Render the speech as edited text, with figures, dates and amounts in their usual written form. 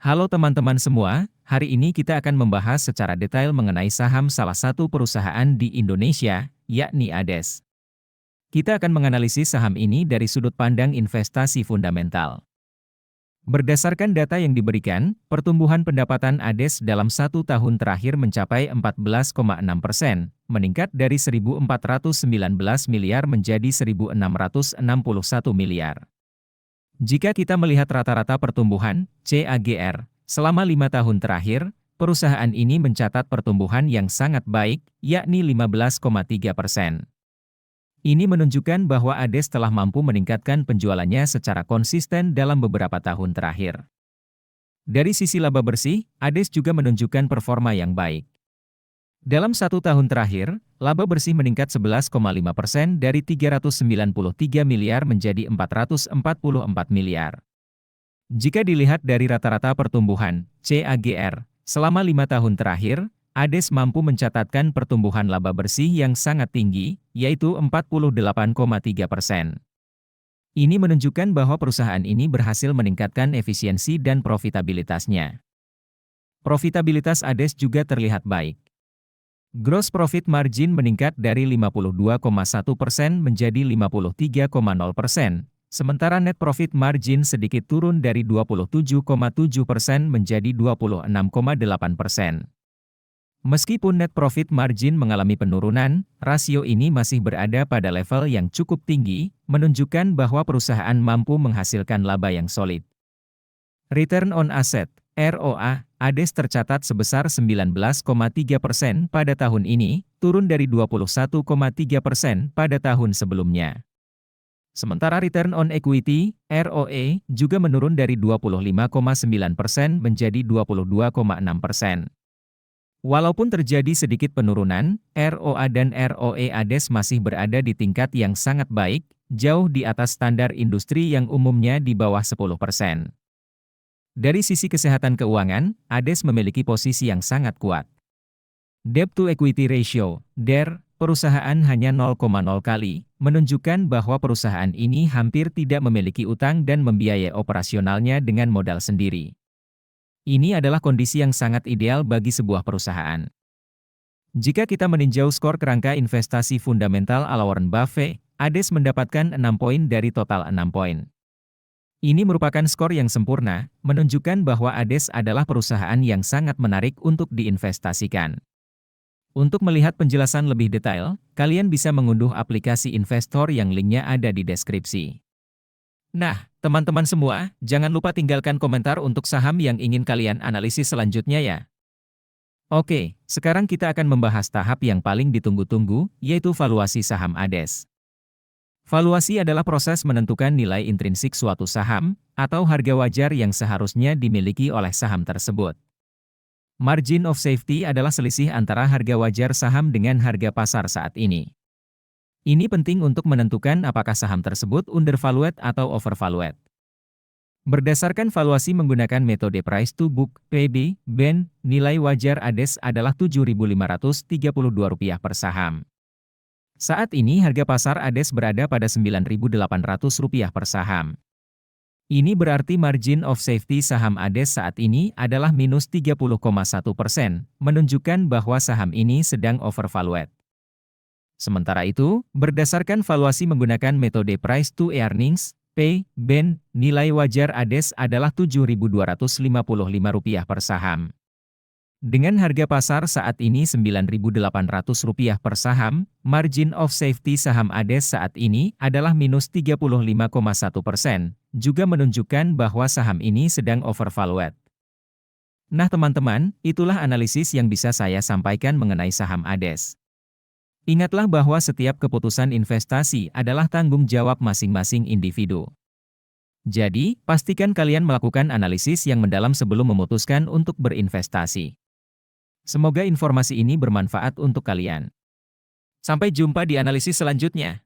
Halo teman-teman semua, hari ini kita akan membahas secara detail mengenai saham salah satu perusahaan di Indonesia, yakni ADES. Kita akan menganalisis saham ini dari sudut pandang investasi fundamental. Berdasarkan data yang diberikan, pertumbuhan pendapatan ADES dalam 1 tahun terakhir mencapai 14,6%, meningkat dari 1.419 miliar menjadi 1.661 miliar. Jika kita melihat rata-rata pertumbuhan, CAGR, selama 5 tahun terakhir, perusahaan ini mencatat pertumbuhan yang sangat baik, yakni 15,3%. Ini menunjukkan bahwa ADES telah mampu meningkatkan penjualannya secara konsisten dalam beberapa tahun terakhir. Dari sisi laba bersih, ADES juga menunjukkan performa yang baik. Dalam 1 tahun terakhir, laba bersih meningkat 11,5% dari 393 miliar menjadi 444 miliar. Jika dilihat dari rata-rata pertumbuhan, CAGR, selama 5 tahun terakhir, ADES mampu mencatatkan pertumbuhan laba bersih yang sangat tinggi, yaitu 48,3%. Ini menunjukkan bahwa perusahaan ini berhasil meningkatkan efisiensi dan profitabilitasnya. Profitabilitas ADES juga terlihat baik. Gross profit margin meningkat dari 52,1% menjadi 53,0%, sementara net profit margin sedikit turun dari 27,7% menjadi 26,8%. Meskipun net profit margin mengalami penurunan, rasio ini masih berada pada level yang cukup tinggi, menunjukkan bahwa perusahaan mampu menghasilkan laba yang solid. Return on asset, ROA, ADES tercatat sebesar 19,3% pada tahun ini, turun dari 21,3% pada tahun sebelumnya. Sementara return on equity, ROE, juga menurun dari 25,9% menjadi 22,6%. Walaupun terjadi sedikit penurunan, ROA dan ROE ADES masih berada di tingkat yang sangat baik, jauh di atas standar industri yang umumnya di bawah 10%. Dari sisi kesehatan keuangan, ADES memiliki posisi yang sangat kuat. Debt to equity ratio, DER, perusahaan hanya 0,0 kali, menunjukkan bahwa perusahaan ini hampir tidak memiliki utang dan membiayai operasionalnya dengan modal sendiri. Ini adalah kondisi yang sangat ideal bagi sebuah perusahaan. Jika kita meninjau skor kerangka investasi fundamental ala Warren Buffett, ADES mendapatkan 6 poin dari total 6 poin. Ini merupakan skor yang sempurna, menunjukkan bahwa ADES adalah perusahaan yang sangat menarik untuk diinvestasikan. Untuk melihat penjelasan lebih detail, kalian bisa mengunduh aplikasi investor yang linknya ada di deskripsi. Nah, teman-teman semua, jangan lupa tinggalkan komentar untuk saham yang ingin kalian analisis selanjutnya ya. Oke, sekarang kita akan membahas tahap yang paling ditunggu-tunggu, yaitu valuasi saham ADES. Valuasi adalah proses menentukan nilai intrinsik suatu saham, atau harga wajar yang seharusnya dimiliki oleh saham tersebut. Margin of safety adalah selisih antara harga wajar saham dengan harga pasar saat ini. Ini penting untuk menentukan apakah saham tersebut undervalued atau overvalued. Berdasarkan valuasi menggunakan metode price to book, PB, BEN, nilai wajar ADES adalah Rp7.532 per saham. Saat ini harga pasar ADES berada pada Rp9.800 per saham. Ini berarti margin of safety saham ADES saat ini adalah minus 30,1%, menunjukkan bahwa saham ini sedang overvalued. Sementara itu, berdasarkan valuasi menggunakan metode price to earnings, P, BEN, nilai wajar ADES adalah Rp7.255 per saham. Dengan harga pasar saat ini Rp9.800 per saham, margin of safety saham ADES saat ini adalah minus 35,1%, juga menunjukkan bahwa saham ini sedang overvalued. Nah teman-teman, itulah analisis yang bisa saya sampaikan mengenai saham ADES. Ingatlah bahwa setiap keputusan investasi adalah tanggung jawab masing-masing individu. Jadi, pastikan kalian melakukan analisis yang mendalam sebelum memutuskan untuk berinvestasi. Semoga informasi ini bermanfaat untuk kalian. Sampai jumpa di analisis selanjutnya.